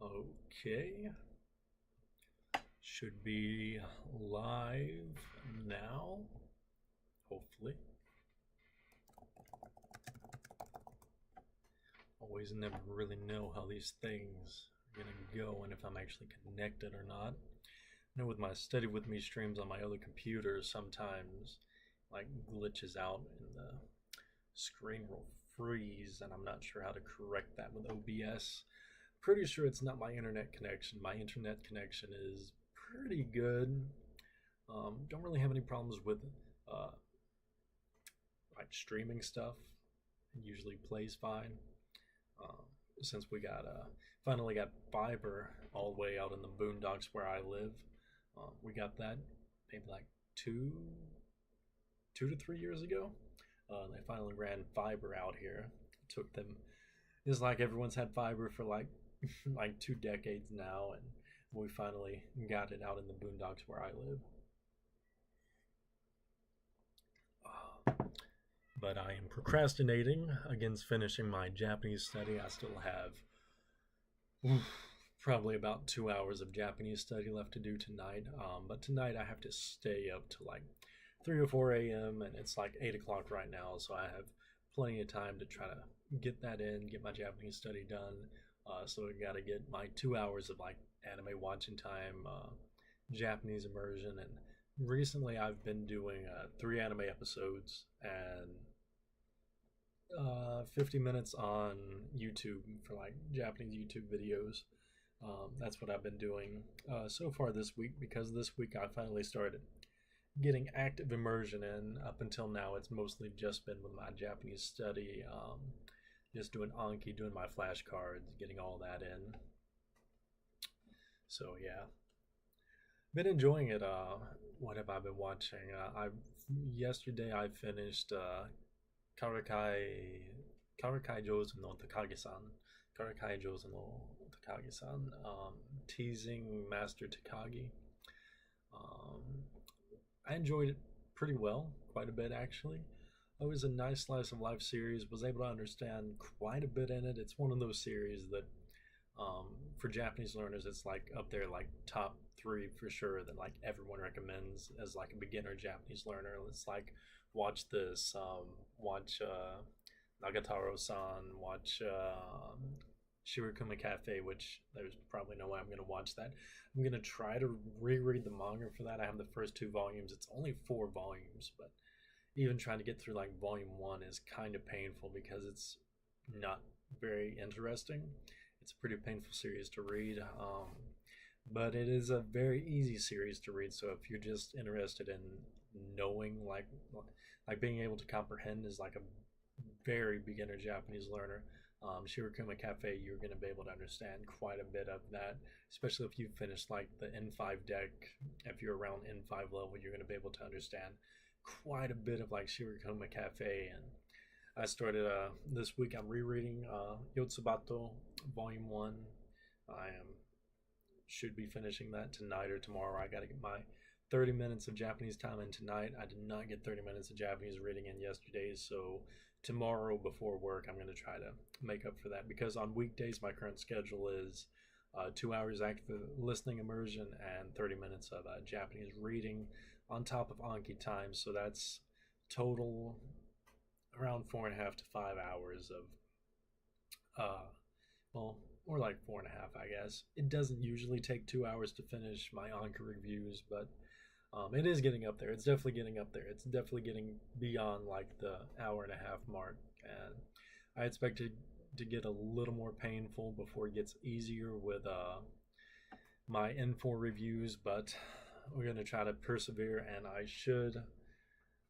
Okay, should be live now, hopefully. Always never really know how these things are gonna go and if I'm actually connected or not. I know with my Study With Me streams on my other computer, sometimes like glitches out and the screen will freeze, and I'm not sure how to correct that with OBS. Pretty sure it's not my internet connection. My internet connection is pretty good. Don't really have any problems with uh, like streaming stuff. It usually plays fine. Um, since we got finally got fiber all the way out in the boondocks where I live, we got that maybe like two to 3 years ago. They finally ran fiber out here. It took them. It's like everyone's had fiber for like like 2 decades now, and we finally got it out in the boondocks where I live. But I am procrastinating against finishing my Japanese study. I still have probably about 2 hours of Japanese study left to do tonight. But tonight I have to stay up to like 3 or 4 a.m. and it's like 8 o'clock right now, so I have plenty of time to try to get that in, get my Japanese study done. So I got to get my 2 hours of like anime watching time, Japanese immersion, and recently I've been doing 3 anime episodes and 50 minutes on YouTube for like Japanese YouTube videos. That's what I've been doing so far this week, because this week I finally started getting active immersion in. Up until now, it's mostly just been with my Japanese study, just doing Anki, doing my flashcards, getting all that in. So yeah, been enjoying it. What have I been watching? I yesterday I finished Karakai Karakai Jozu no Takagi-san. Karakai Jozu no Takagi-san. Teasing Master Takagi. Um, I enjoyed it pretty well, quite a bit actually. It was a nice slice of life series. Was able to understand quite a bit in it. It's one of those series that, for Japanese learners, it's like up there, like top three for sure. That like everyone recommends as like a beginner Japanese learner. It's like watch this, watch Nagataro-san, watch Shirokuma Cafe, which there's probably no way I'm going to watch that. I'm going to try to reread the manga for that. I have the first two volumes. It's only 4 volumes, but even trying to get through like volume one is kind of painful because it's not very interesting. It's a pretty painful series to read, but it is a very easy series to read. So if you're just interested in knowing, like being able to comprehend, is like a very beginner Japanese learner. Shirokuma Cafe, you're going to be able to understand quite a bit of that, especially if you finish like the N5 deck. If you're around N5 level, you're going to be able to understand quite a bit of like Shirokuma Cafe. And I started this week. I'm rereading Yotsubato Volume One. I am should be finishing that tonight or tomorrow. I got to get my 30 minutes of Japanese time in tonight. I did not get 30 minutes of Japanese reading in yesterday, so tomorrow before work I'm going to try to make up for that, because on weekdays my current schedule is 2 hours active listening immersion and 30 minutes of Japanese reading on top of Anki time. So that's total around 4.5 to 5 hours of well, more like 4.5, I guess. It doesn't usually take 2 hours to finish my Anki reviews, but it is getting up there. It's definitely getting up there. It's definitely getting beyond like the hour-and-a-half mark, and I expect it to get a little more painful before it gets easier with my N4 reviews. But we're gonna try to persevere, and I should.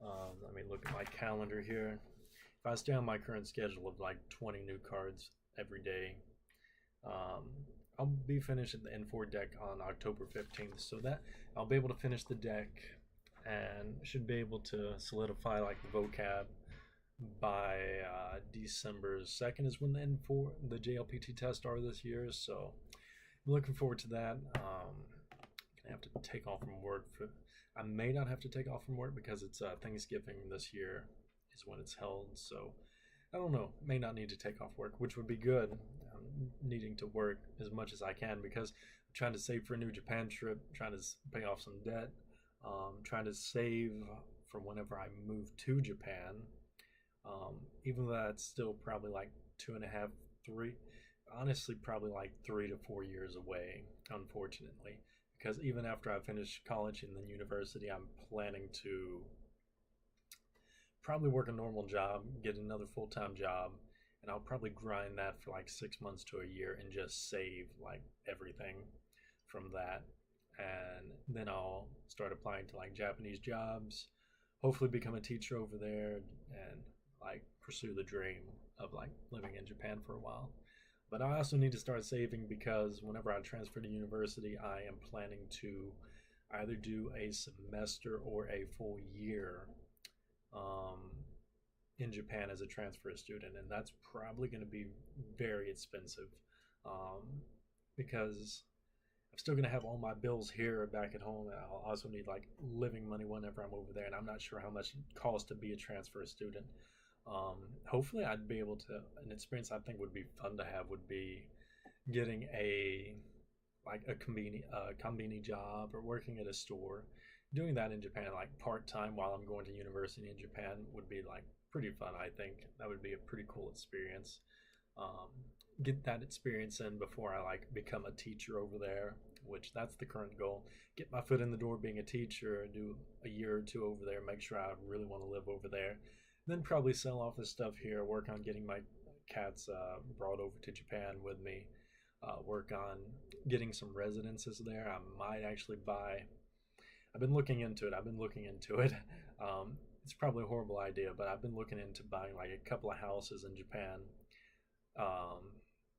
Let me look at my calendar here. If I stay on my current schedule of like 20 new cards every day, um, I'll be finishing the N4 deck on October 15th, so that I'll be able to finish the deck and should be able to solidify like the vocab by December 2nd is when the N4 the JLPT tests are this year. So I'm looking forward to that. I have to take off from work for. I may not have to take off from work because it's Thanksgiving this year is when it's held. So I don't know. May not need to take off work, which would be good. needing to work as much as I can because I'm trying to save for a new Japan trip, trying to pay off some debt, trying to save for whenever I move to Japan. Even though that's still probably like 2.5, three, honestly, probably like 3 to 4 years away, unfortunately. Because even after I finish college and then university, I'm planning to probably work a normal job, get another full time job, and I'll probably grind that for like 6 months to a year and just save like everything from that. And then I'll start applying to like Japanese jobs, hopefully become a teacher over there and like pursue the dream of like living in Japan for a while. But I also need to start saving because whenever I transfer to university, I am planning to either do a semester or a full year um, in Japan as a transfer student, and that's probably going to be very expensive um, because I'm still going to have all my bills here back at home, and I'll also need like living money whenever I'm over there, and I'm not sure how much it costs to be a transfer student. Hopefully, I'd be able to. An experience I think would be fun to have would be getting a like a conveni job or working at a store. Doing that in Japan, like part time while I'm going to university in Japan, would be like pretty fun. I think that would be a pretty cool experience. Um, get that experience in before I like become a teacher over there, which that's the current goal. Get my foot in the door being a teacher, do a year or two over there, make sure I really want to live over there. Then probably sell off this stuff here, work on getting my cats brought over to Japan with me, work on getting some residences there. I might actually buy. I've been looking into it. I've been looking into it. It's probably a horrible idea, but I've been looking into buying like a couple of houses in Japan um,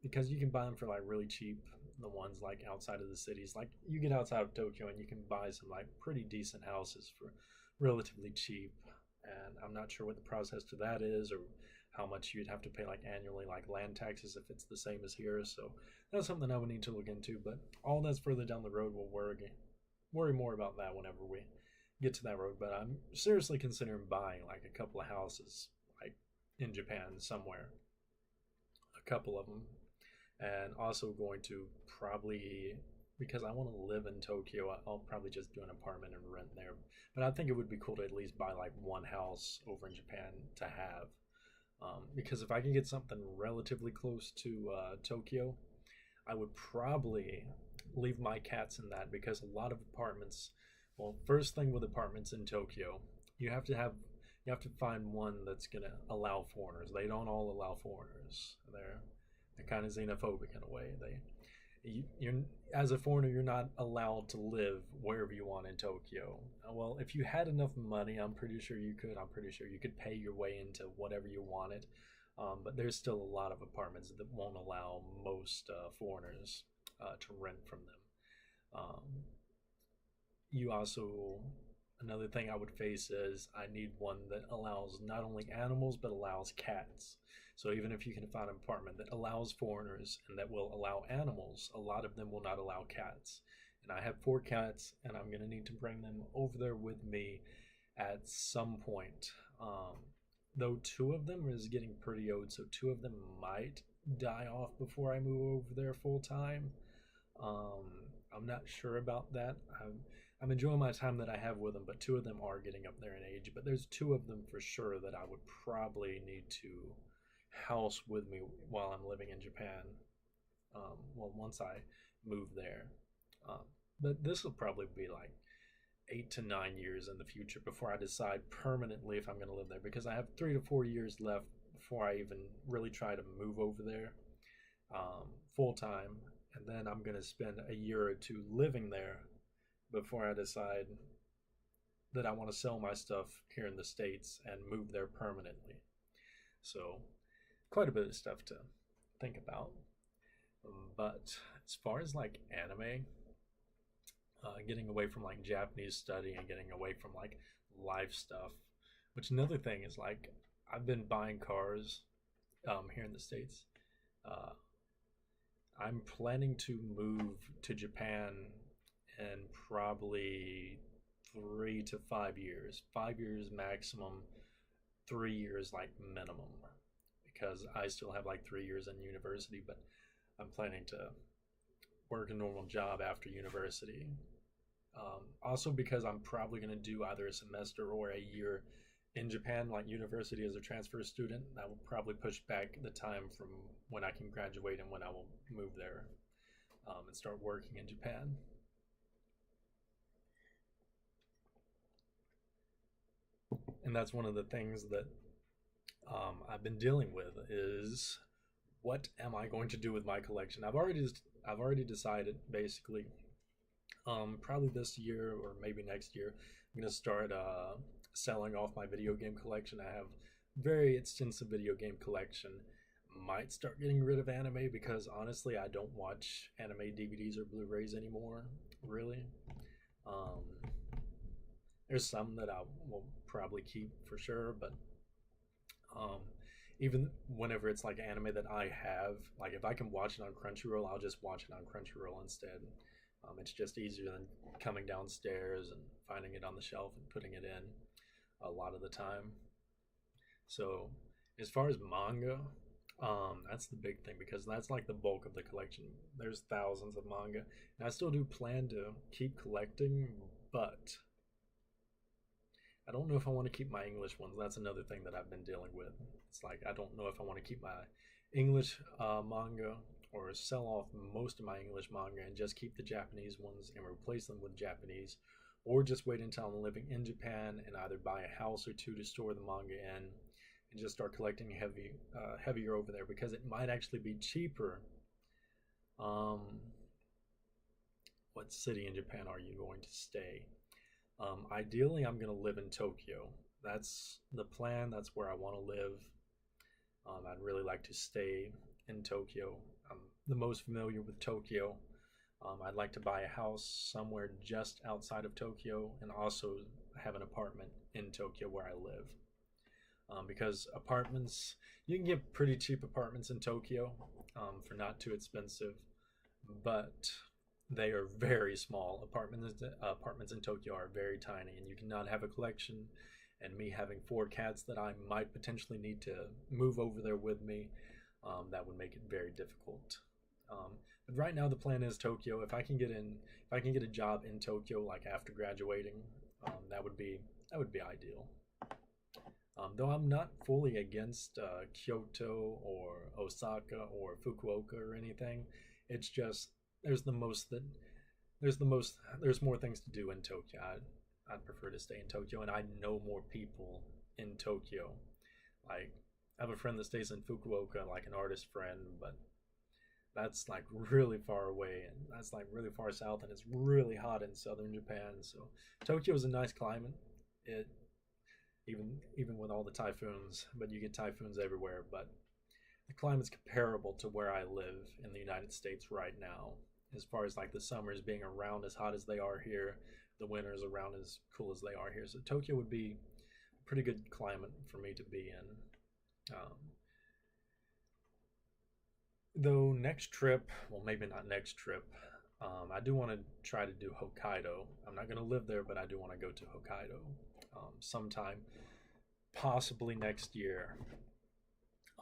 because you can buy them for like really cheap. The ones like outside of the cities, like you get outside of Tokyo and you can buy some like pretty decent houses for relatively cheap. And I'm not sure what the process to that is or how much you'd have to pay like annually, like land taxes if it's the same as here. So that's something I would need to look into. But all that's further down the road. We'll worry more about that whenever we get to that road. But I'm seriously considering buying like a couple of houses, like in Japan somewhere, a couple of them, and also going to probably because I want to live in Tokyo, I'll probably just do an apartment and rent there. But I think it would be cool to at least buy like one house over in Japan to have. Because if I can get something relatively close to Tokyo, I would probably leave my cats in that because a lot of apartments. Well, first thing with apartments in Tokyo, you have to have you have to find one that's gonna allow foreigners. They don't all allow foreigners. They're kind of xenophobic in a way. You're as a foreigner, you're not allowed to live wherever you want in Tokyo. Well, if you had enough money, I'm pretty sure you could. I'm pretty sure you could pay your way into whatever you wanted. But there's still a lot of apartments that won't allow most foreigners to rent from them. You also Another thing I would face is I need one that allows not only animals but allows cats. So even if you can find an apartment that allows foreigners and that will allow animals, a lot of them will not allow cats. And I have 4 cats, and I'm gonna need to bring them over there with me at some point. Though 2 of them is getting pretty old, so 2 of them might die off before I move over there full time. Um, I'm not sure about that. I'm enjoying my time that I have with them, but 2 of them are getting up there in age. But there's 2 of them for sure that I would probably need to house with me while I'm living in Japan. Well, once I move there. Um, but this will probably be like 8 to 9 years in the future before I decide permanently if I'm going to live there because I have 3 to 4 years left before I even really try to move over there full time. And then I'm going to spend a year or two living there before I decide that I want to sell my stuff here in the States and move there permanently. So, quite a bit of stuff to think about. But as far as like anime, getting away from like Japanese study and getting away from like life stuff, which another thing is like I've been buying cars here in the States. Uh, I'm planning to move to Japan in probably 3 to 5 years. 5 years maximum, 3 years like minimum. Because I still have like 3 years in university, but I'm planning to work a normal job after university. Also, because I'm probably going to do either a semester or a year in Japan, like university as a transfer student, that will probably push back the time from when I can graduate and when I will move there and start working in Japan. And that's one of the things that I've been dealing with is what am I going to do with my collection? I've already decided basically. Probably this year or maybe next year, I'm gonna start selling off my video game collection. I have very extensive video game collection. Might start getting rid of anime because honestly, I don't watch anime DVDs or Blu-rays anymore. Really, um, there's some that I will probably keep for sure, but um, even whenever it's like anime that I have, like if I can watch it on Crunchyroll, I'll just watch it on Crunchyroll instead. It's just easier than coming downstairs and finding it on the shelf and putting it in a lot of the time. So, as far as manga, that's the big thing because that's like the bulk of the collection. There's thousands of manga, and I still do plan to keep collecting, but I don't know if I want to keep my English ones. That's another thing that I've been dealing with. It's like I don't know if I want to keep my English manga or sell off most of my English manga and just keep the Japanese ones and replace them with Japanese, or just wait until I'm living in Japan and either buy a house or two to store the manga in and just start collecting heavier over there because it might actually be cheaper. Um, what city in Japan are you going to stay? Ideally, I'm going to live in Tokyo. That's the plan. That's where I want to live. I'd really like to stay in Tokyo. I'm the most familiar with Tokyo. I'd like to buy a house somewhere just outside of Tokyo and also have an apartment in Tokyo where I live. Because apartments, you can get pretty cheap apartments in Tokyo for not too expensive, but they are very small. Apartments in Tokyo are very tiny, and you cannot have a collection. And me having four cats that I might potentially need to move over there with me, that would make it very difficult. But right now the plan is Tokyo. If I can get a job in Tokyo, like after graduating, that would be ideal. Though I'm not fully against Kyoto or Osaka or Fukuoka or anything. It's just there's the most that there's more things to do in Tokyo. I'd prefer to stay in Tokyo, and I know more people in Tokyo. Like I have a friend that stays in Fukuoka, like an artist friend, but that's like really far away, and that's like really far south, and it's really hot in southern Japan. So Tokyo is a nice climate. It even with all the typhoons, but you get typhoons everywhere. But the climate's comparable to where I live in the United States right now, as far as like the summers being around as hot as they are here, the winters around as cool as they are here. So Tokyo would be a pretty good climate for me to be in. Though next trip, well, maybe not next trip. I do want to try to do Hokkaido. I'm not going to live there, but I do want to go to Hokkaido sometime, possibly next year.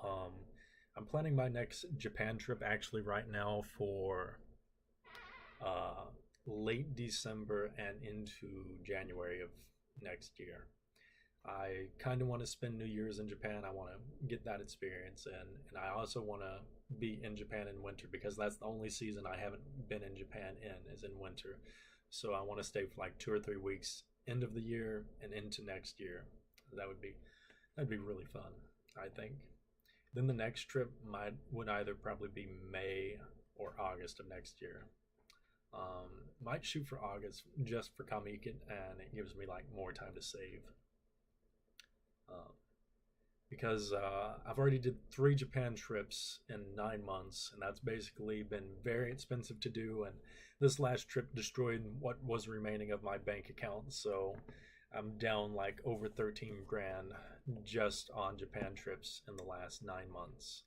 Um, I'm planning my next Japan trip actually right now for uh, late December and into January of next year. I kind of want to spend New Year's in Japan. I want to get that experience in, and I also want to be in Japan in winter because that's the only season I haven't been in Japan in is in winter. So I want to stay for like 2 or 3 weeks, end of the year and into next year. That would be really fun, I think. Then the next trip would either probably be May or August of next year. Might shoot for August just for Kamiken, and it gives me like more time to save. Um, because I've already did 3 Japan trips in 9 months, and that's basically been very expensive to do. And this last trip destroyed what was remaining of my bank account, so I'm down like over 13 grand just on Japan trips in the last 9 months.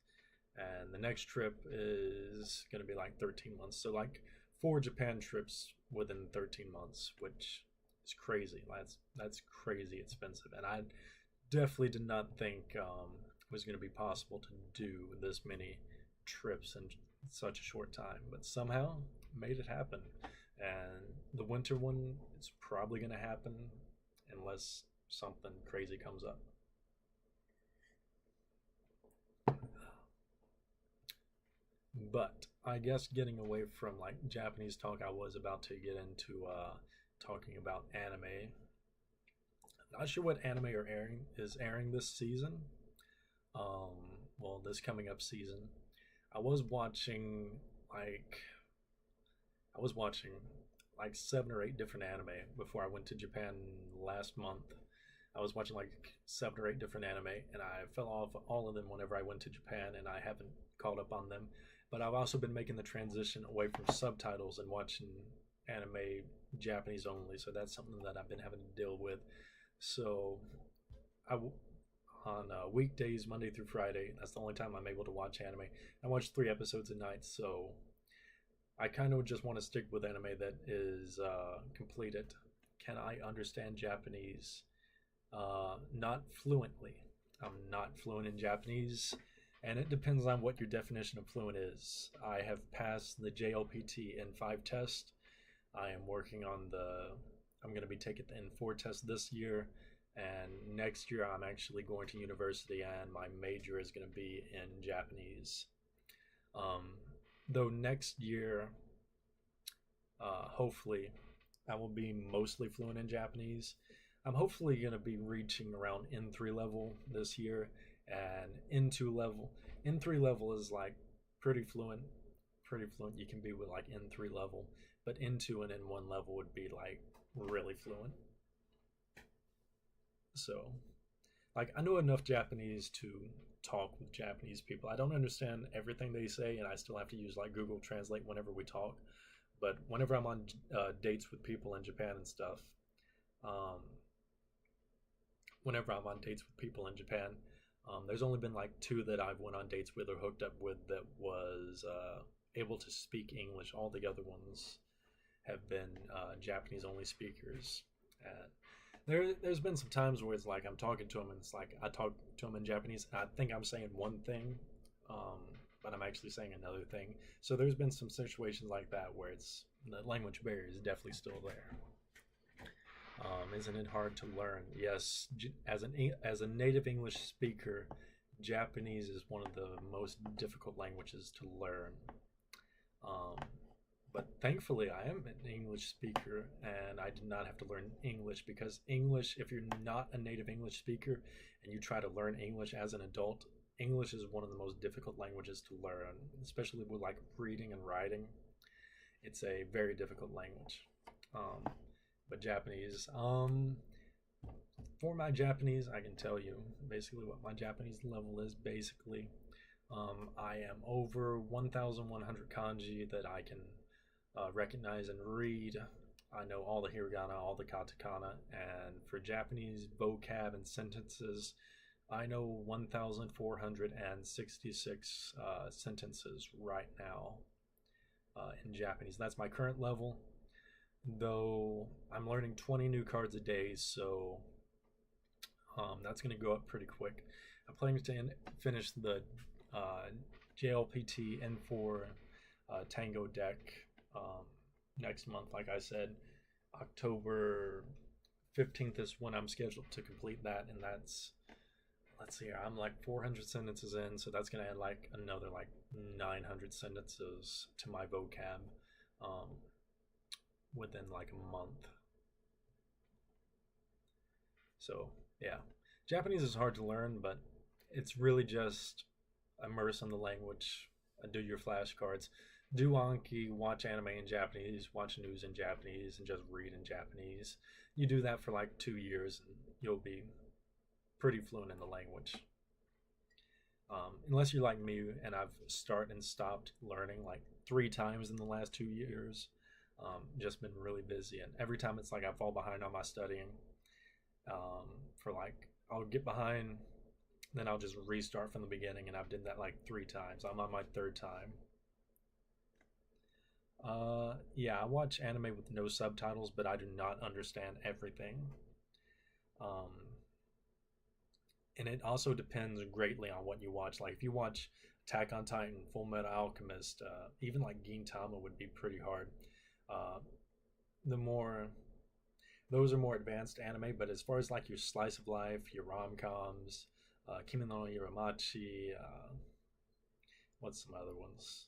And the next trip is going to be like 13 months, so like 4 Japan trips within 13 months, which is crazy. That's crazy expensive, and I definitely did not think it was going to be possible to do this many trips in such a short time, but somehow made it happen. And the winter one is probably going to happen unless something crazy comes up. But I guess getting away from like Japanese talk, I was about to get into talking about anime. Not sure what anime are airing this season. Um, well, this coming up season, I was watching like I was watching like 7 or 8 different anime before I went to Japan last month. I was watching like 7 or 8 different anime, and I fell off all of them whenever I went to Japan, and I haven't caught up on them. But I've also been making the transition away from subtitles and watching anime Japanese only, so that's something that I've been having to deal with. So I on weekdays, Monday through Friday, that's the only time I'm able to watch anime. I watch 3 episodes a night, so I kind of just want to stick with anime that is completed. Can I understand Japanese? Not fluently. I'm not fluent in Japanese, and it depends on what your definition of fluent is. I have passed the JLPT N5 test. I am working on I'm going to be taking the N4 test this year, and next year I'm actually going to university, and my major is going to be in Japanese. Um, though next year, hopefully, I will be mostly fluent in Japanese. I'm hopefully going to be reaching around N3 level this year, and N2 level. N3 level is like pretty fluent. Pretty fluent you can be with like N3 level, but N2 and N1 level would be like really fluent. So, like, I know enough Japanese to talk with Japanese people. I don't understand everything they say, and I still have to use like Google Translate whenever we talk. But whenever I'm on dates with people in Japan and stuff, um, whenever I'm on dates with people in Japan, there's only been like 2 that I've went on dates with or hooked up with that was able to speak English. All the other ones have been Japanese only speakers. And there's been some times where it's like I'm talking to them and it's like I talk to them in Japanese and I think I'm saying one thing, um, but I'm actually saying another thing. So there's been some situations like that where it's the language barrier is definitely still there. Isn't it hard to learn? Yes, as a native English speaker, Japanese is one of the most difficult languages to learn. Um, but thankfully, I am an English speaker, and I did not have to learn English because English, if you're not a native English speaker and you try to learn English as an adult, English is one of the most difficult languages to learn, especially with like reading and writing. It's a very difficult language. Um, but Japanese, for my Japanese, I can tell you basically what my Japanese level is. Basically, I am over 1,100 kanji that I can recognize and read. I know all the hiragana, all the katakana, and for Japanese vocab and sentences, I know 1,466 sentences right now in Japanese. That's my current level, though I'm learning 20 new cards a day, so that's going to go up pretty quick. I'm planning to finish the uh, JLPT N4 Tango deck next month. Like I said, October 15th is when I'm scheduled to complete that, and that's, let's see here, I'm like 400 sentences in, so that's going to add like another like 900 sentences to my vocab um, within like a month. So yeah, Japanese is hard to learn, but it's really just immerse in the language, do your flashcards, do Anki, watch anime in Japanese, watch news in Japanese, and just read in Japanese. You do that for like 2 years, and you'll be pretty fluent in the language. Unless you're like me and I've started and stopped learning like 3 times in the last 2 years. Just been really busy, and every time it's like I fall behind on my studying. For like I'll get behind, then I'll just restart from the beginning, and I've done that like 3 times. I'm on my third time. Yeah, I watch anime with no subtitles, but I do not understand everything. Um, and it also depends greatly on what you watch. Like if you watch Attack on Titan, Full Metal Alchemist, even like Gintama would be pretty hard. Uh, the more those are more advanced anime, but as far as like your slice of life, your rom coms, Kimi no Iromachi, what's some other ones?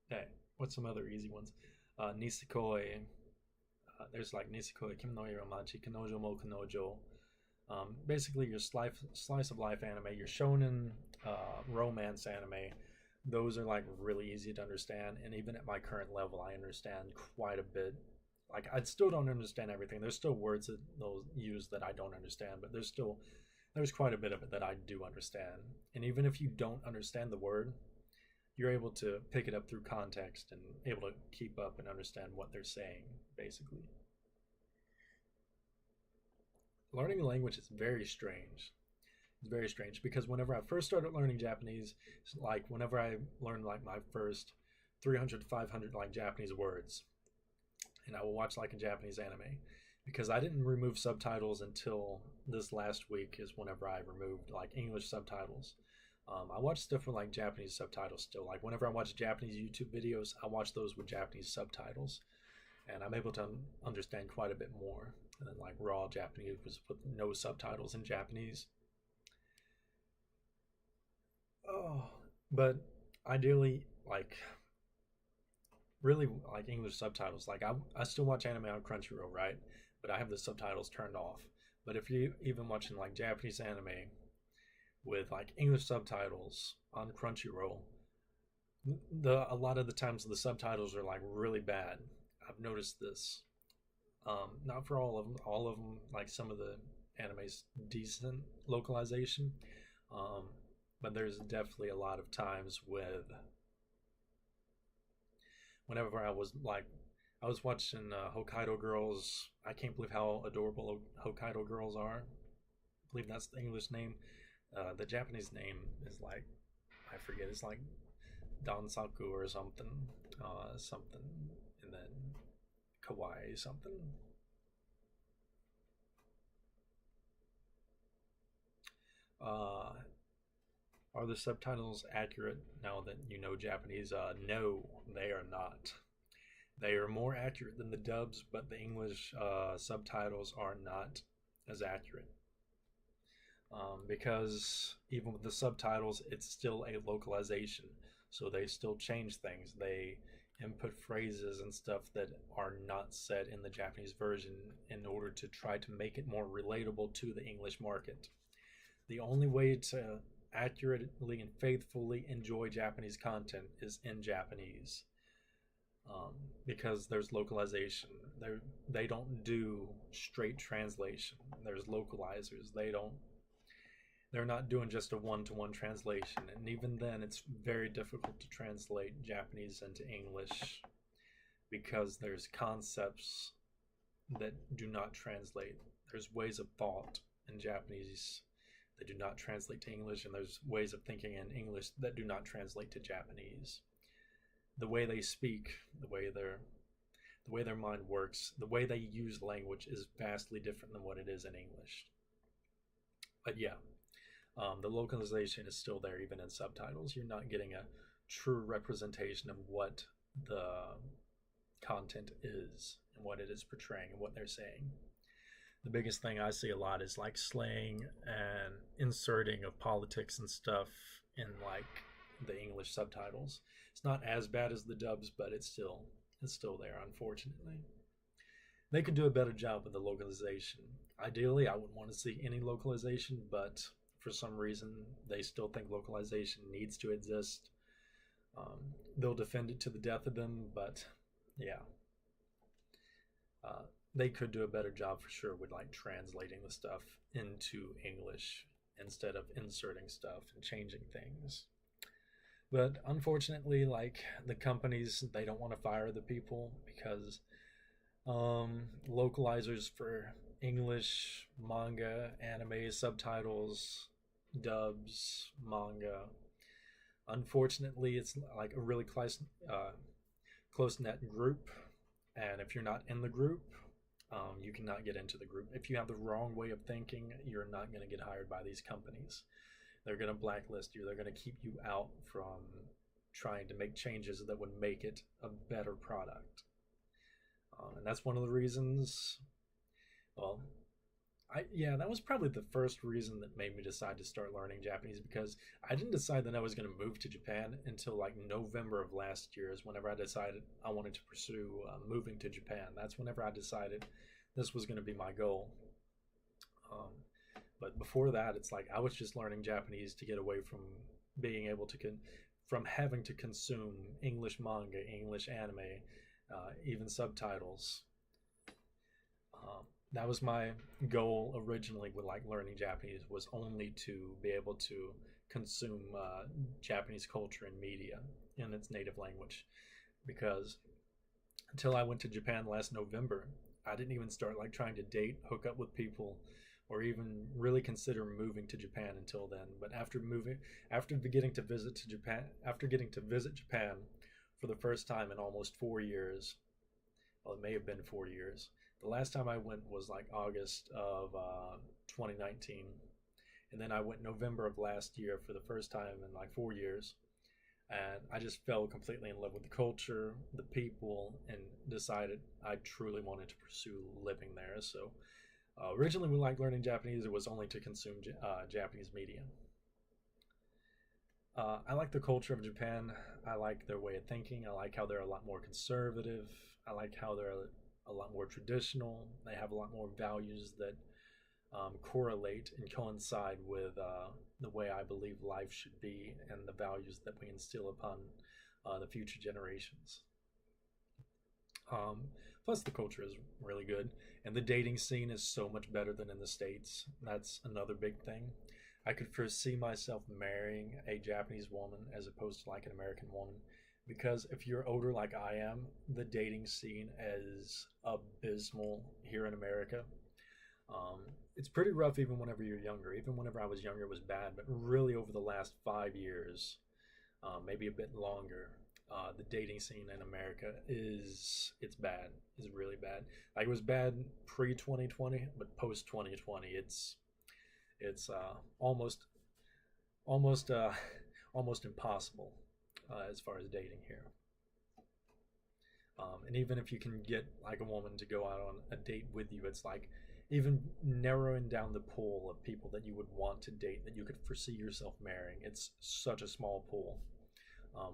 Hey, what's some other easy ones? Nisekoi. There's like Nisekoi, Kimi no Iromachi, Kanojo mo Kanojo. Basically, your slice of life anime, your shonen romance anime, those are like really easy to understand. And even at my current level, I understand quite a bit. Like I still don't understand everything. There's still words that they'll use that I don't understand, but there's quite a bit of it that I do understand. And even if you don't understand the word, you're able to pick it up through context and able to keep up and understand what they're saying, basically. Learning a language is very strange. It's very strange because whenever I first started learning Japanese, like whenever I learned like my first 300 to 500 like Japanese words, and I will watch like a Japanese anime because I didn't remove subtitles until this last week is whenever I removed like English subtitles. I watch stuff with like Japanese subtitles still. Like whenever I watch Japanese YouTube videos, I watch those with Japanese subtitles, and I'm able to understand quite a bit more than like raw Japanese with no subtitles in Japanese. Oh, but ideally, like really like English subtitles. Like I still watch anime on Crunchyroll, right? But I have the subtitles turned off. But if you even watching like Japanese anime with like English subtitles on Crunchyroll, the a lot of the times the subtitles are like really bad. I've noticed this. Not for all of them. All of them, like some of the anime's decent localization, um, but there's definitely a lot of times with whenever I was watching Hokkaido Girls. I can't believe how adorable Hokkaido Girls are. I believe that's the English name. The Japanese name is like I forget. It's like Dansaku or something, something, and then Kawaii something. Uh, are the subtitles accurate now that you know Japanese? No, they are not. They are more accurate than the dubs, but the English subtitles are not as accurate. Because even with the subtitles, it's still a localization. So they still change things. They input phrases and stuff that are not said in the Japanese version in order to try to make it more relatable to the English market. The only way to accurately and faithfully enjoy Japanese content is in Japanese, because there's localization. They don't do straight translation. There's localizers. They're not doing just a one-to-one translation, and even then it's very difficult to translate Japanese into English because there's concepts that do not translate. There's ways of thought in Japanese that do not translate to English, and there's ways of thinking in English that do not translate to Japanese. The way they speak, the way their mind works, the way they use language is vastly different than what it is in English. But yeah, the localization is still there even in subtitles. You're not getting a true representation of what the content is and what it is portraying and what they're saying. The biggest thing I see a lot is like slang and inserting of politics and stuff in like the English subtitles. It's not as bad as the dubs, but it's still there, unfortunately. They could do a better job with the localization. Ideally, I wouldn't want to see any localization, but for some reason, they still think localization needs to exist. They'll defend it to the death of them, but yeah, uh, they could do a better job for sure with like translating the stuff into English instead of inserting stuff and changing things. But unfortunately, like the companies, they don't want to fire the people because localizers for English manga, anime, subtitles, dubs, manga. Unfortunately, it's like a really close net group, and if you're not in the group, you cannot get into the group. If you have the wrong way of thinking, you're not going to get hired by these companies. They're going to blacklist you. They're going to keep you out from trying to make changes that would make it a better product. And that's one of the reasons. Well, yeah, that was probably the first reason that made me decide to start learning Japanese, because I didn't decide that I was going to move to Japan until like November of last year. Is whenever I decided I wanted to pursue moving to Japan. That's whenever I decided this was going to be my goal. Um, but before that, it's like I was just learning Japanese to get away from being able to from having to consume English manga, English anime, even subtitles. That was my goal originally with like learning Japanese, was only to be able to consume Japanese culture and media in its native language. Because until I went to Japan last November, I didn't even start like trying to date, hook up with people, or even really consider moving to Japan until then. But after getting to visit to Japan, after getting to visit Japan for the first time in almost 4 years, well, it may have been 4 years. The last time I went was like August of 2019, and then I went November of last year for the first time in like 4 years, and I just fell completely in love with the culture, the people, and decided I truly wanted to pursue living there. So originally, when like learning Japanese, it was only to consume Japanese media. I like the culture of Japan. I like their way of thinking. I like how they're a lot more conservative. I like how they're a lot more traditional. They have a lot more values that correlate and coincide with the way I believe life should be and the values that we instill upon the future generations. Um, Plus, the culture is really good, and the dating scene is so much better than in the States. That's another big thing. I could foresee myself marrying a Japanese woman as opposed to like an American woman, because if you're older like I am, the dating scene is abysmal here in America. It's pretty rough even whenever you're younger. Even whenever I was younger, it was bad. But really, over the last 5 years, maybe a bit longer, the dating scene in America it's bad. It's really bad. Like it was bad pre 2020, but post 2020, it's almost almost impossible as far as dating here. And even if you can get like a woman to go out on a date with you, it's like even narrowing down the pool of people that you would want to date that you could foresee yourself marrying. It's such a small pool.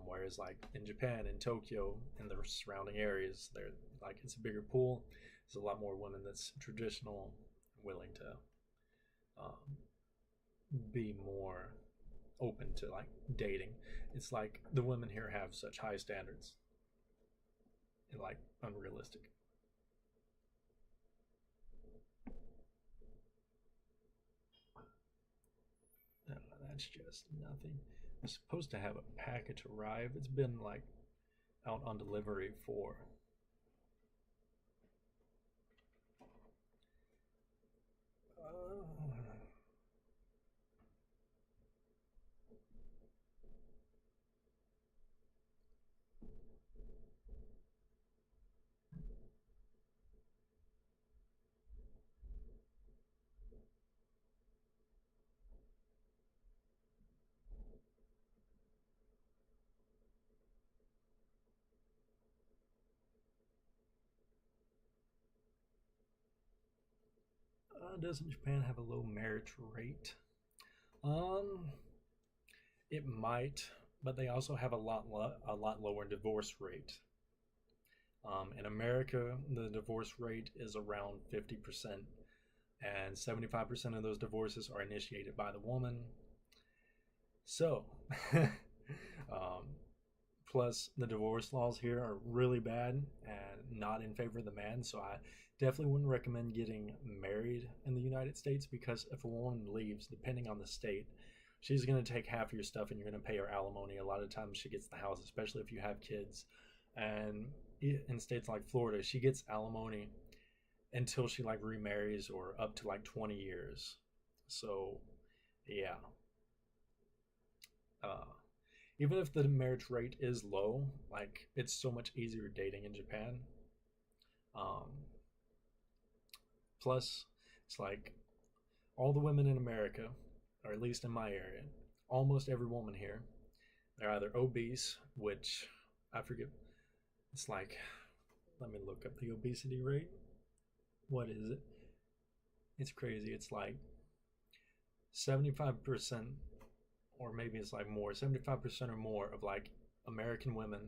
Whereas like in Japan, in Tokyo, in the surrounding areas, they're like it's a bigger pool. There's a lot more women that's traditional, willing to um, be more open to like dating. It's like the women here have such high standards and like unrealistic. That's just nothing. I'm supposed to have a package arrive. It's been like out on delivery for doesn't Japan have a low marriage rate? Um, it might, but they also have a lot lower divorce rate. In America, the divorce rate is around 50%, and 75% of those divorces are initiated by the woman. So, um, plus the divorce laws here are really bad and not in favor of the man. So I definitely wouldn't recommend getting married in the United States, because if a woman leaves, depending on the state, she's going to take half of your stuff and you're going to pay her alimony. A lot of times she gets the house, especially if you have kids. And in states like Florida, she gets alimony until she like remarries, or up to like 20 years. So yeah, uh, even if the marriage rate is low, like it's so much easier dating in Japan. Um, Plus, it's like all the women in America or at least in my area, almost every woman here, they're either obese, which I forget, it's like, let me look up the obesity rate. What is it? It's crazy. It's like 75%, or maybe it's like more, 75% or more of like American women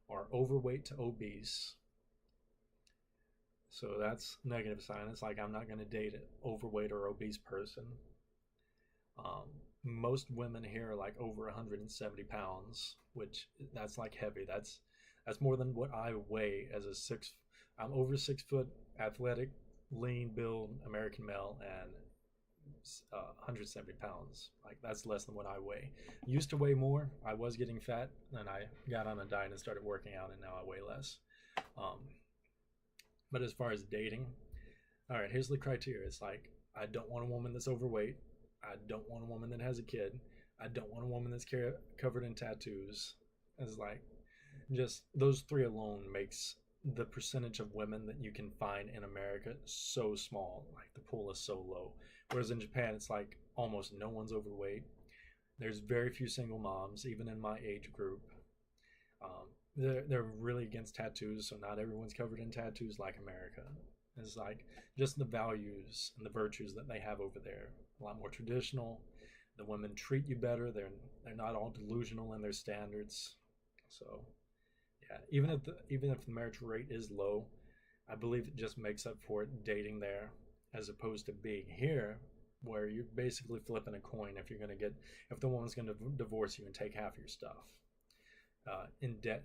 are overweight to obese. So that's negative sign. It's like I'm not going to date an overweight or obese person. Um, Most women here are like over 170 pounds, which that's like heavy. That's more than what I weigh as a six. I'm over 6 foot, athletic, lean build American male, and 170 pounds. Like that's less than what I weigh. Used to weigh more. I was getting fat, and I got on a diet and started working out, and now I weigh less. Um, but as far as dating, all right, here's the criteria. It's like I don't want a woman that's overweight. I don't want a woman that has a kid. I don't want a woman that's covered in tattoos. It's like just those three alone makes the percentage of women that you can find in America so small. Like the pool is so low. Whereas in Japan, it's like almost no one's overweight. There's very few single moms, even in my age group. They're really against tattoos, so not everyone's covered in tattoos like America. It's like just the values and the virtues that they have over there. A lot more traditional. The women treat you better. They're not all delusional in their standards. So yeah, even if the marriage rate is low, I believe it just makes up for it dating there, as opposed to being here, where you're basically flipping a coin if the woman's going to divorce you and take half your stuff, in debt,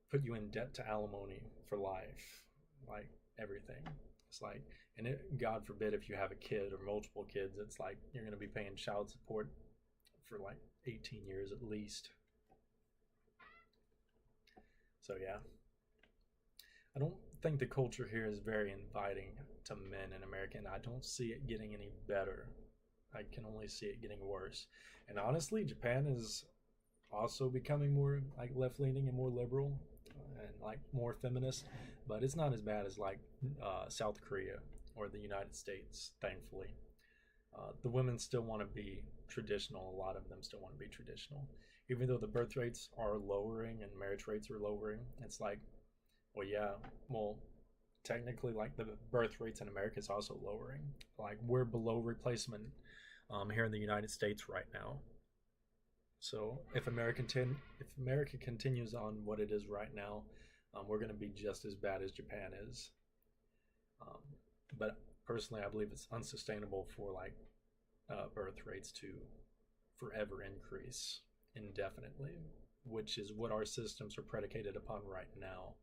put you in debt to alimony for life, like everything. It's like, and God forbid if you have a kid or multiple kids, it's like you're going to be paying child support for like 18 years at least. So yeah, I don't think the culture here is very inviting to men in America, and I don't see it getting any better. I can only see it getting worse. And honestly, Japan is also becoming more like left leaning and more liberal, and like more feminist, but it's not as bad as like South Korea or the United States, thankfully. The women still want to be traditional. A lot of them still want to be traditional, even though the birth rates are lowering and marriage rates are lowering. It's like, well, yeah, well, technically, like the birth rates in America is also lowering. Like we're below replacement here in the United States right now. So if America continues on what it is right now, we're going to be just as bad as Japan is. Um, but personally, I believe it's unsustainable for like birth rates to forever increase indefinitely, which is what our systems are predicated upon right now.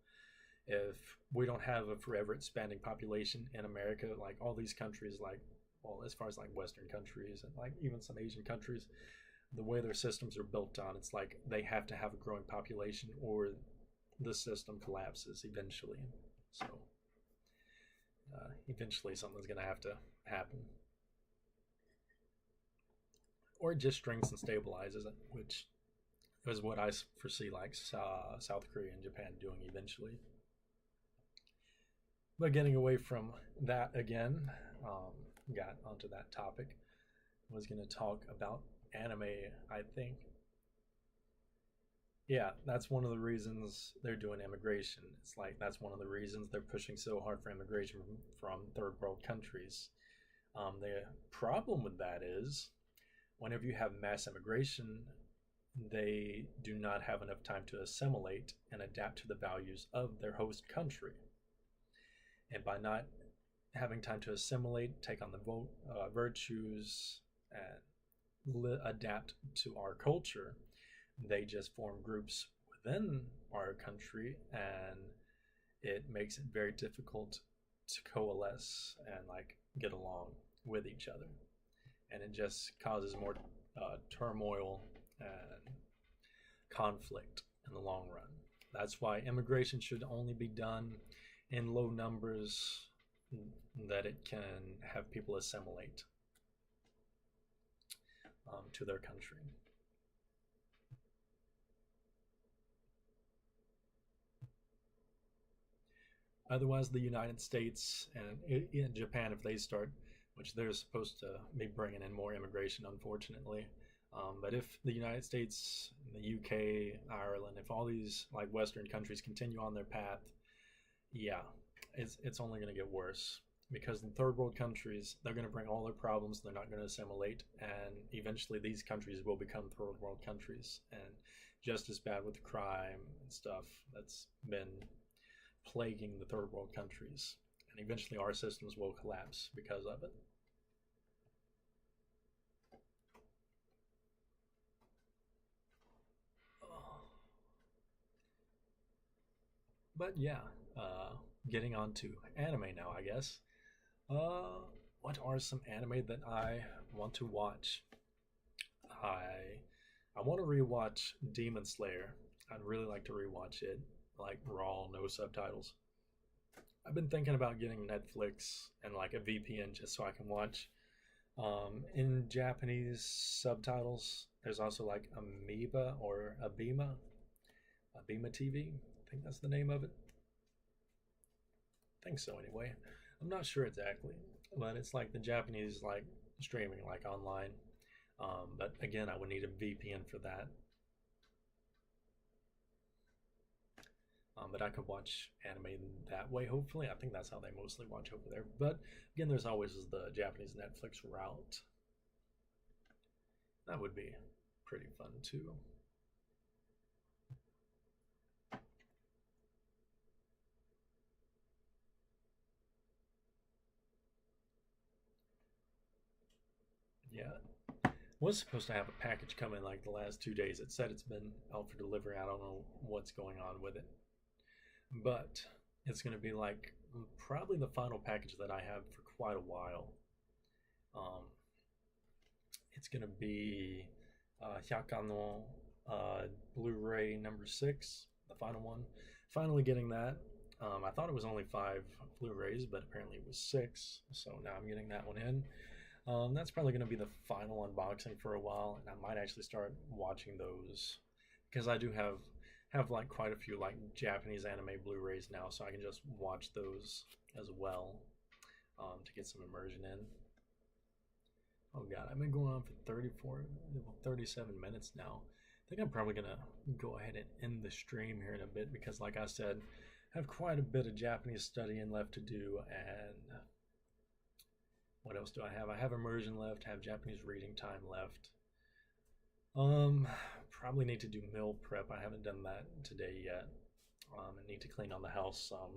If we don't have a forever expanding population in America, like all these countries, like, well, as far as like Western countries and like even some Asian countries, the way their systems are built on, it's like they have to have a growing population or the system collapses eventually. So eventually something's going to have to happen. Or it just strengthens and stabilizes it, which is what I foresee like South Korea and Japan doing eventually. But getting away from that again, got onto that topic, was going to talk about anime, I think. Yeah, that's one of the reasons they're doing immigration. It's like that's one of the reasons they're pushing so hard for immigration from third world countries. The problem with that is whenever you have mass immigration, they do not have enough time to assimilate and adapt to the values of their host country. And by not having time to assimilate, take on the virtues, and adapt to our culture, they just form groups within our country, and it makes it very difficult to coalesce and like get along with each other, and it just causes more turmoil and conflict in the long run. That's why immigration should only be done in low numbers, that it can have people assimilate to their country. Otherwise, the United States and Japan, if they start which they're supposed to be bringing in more immigration, unfortunately. But if the United States, the UK, Ireland, if all these like Western countries continue on their path, yeah, it's only going to get worse because in third world countries they're going to bring all their problems. They're not going to assimilate, and eventually these countries will become third world countries, and just as bad with crime and stuff that's been plaguing the third world countries. And eventually our systems will collapse because of it. But yeah, getting on to anime now, I guess. Uh, what are some anime that I want to watch? I I want to rewatch Demon Slayer. I'd really like to rewatch it, like raw, no subtitles. I've been thinking about getting Netflix and like a VPN just so I can watch in Japanese subtitles. There's also like Amoeba or Abima TV. I think that's the name of it. I think so anyway. I'm not sure exactly, but it's like the Japanese like streaming like online. But again, I would need a VPN for that. But I could watch anime that way. Hopefully, I think that's how they mostly watch over there. But again, there's always the Japanese Netflix route. That would be pretty fun too. Yeah, was supposed to have a package come in like the last 2 days. It said it's been out for delivery. I don't know what's going on with it, but it's going to be like probably the final package that I have for quite a while. Um, it's going to be Hyakano Blu-ray number 6, the final one. Finally getting that. I thought it was only 5 Blu-rays, but apparently it was 6. So now I'm getting that one in. That's probably going to be the final unboxing for a while, and I might actually start watching those because I do have like quite a few like Japanese anime Blu-rays now, so I can just watch those as well to get some immersion in. Oh god, I've been going on for 37 minutes now. I think I'm probably gonna go ahead and end the stream here in a bit because, like I said, I have quite a bit of Japanese studying left to do, and what else do I have? I have immersion left, have Japanese reading time left. Um, Probably need to do meal prep. I haven't done that today yet. I need to clean on the house some.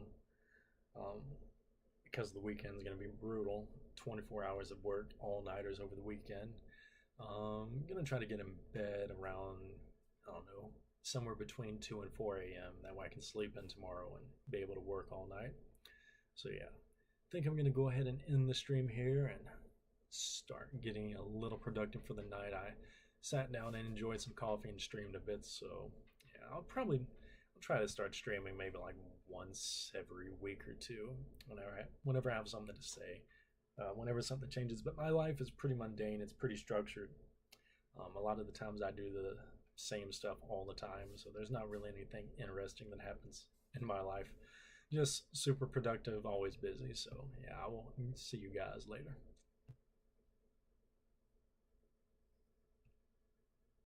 Um, because the weekend's gonna be brutal. 24 hours of work, all nighters over the weekend. I'm gonna try to get in bed around, I don't know, somewhere between 2 and 4 a.m. That way I can sleep in tomorrow and be able to work all night. So yeah, I think I'm gonna go ahead and end the stream here and start getting a little productive for the night. I sat down and enjoyed some coffee and streamed a bit, so yeah, I'll try to start streaming maybe like once every week or two whenever I have something to say. Whenever something changes, but my life is pretty mundane. It's pretty structured. A lot of the times I do the same stuff all the time, so there's not really anything interesting that happens in my life. Just super productive, always busy. So yeah, I will see you guys later.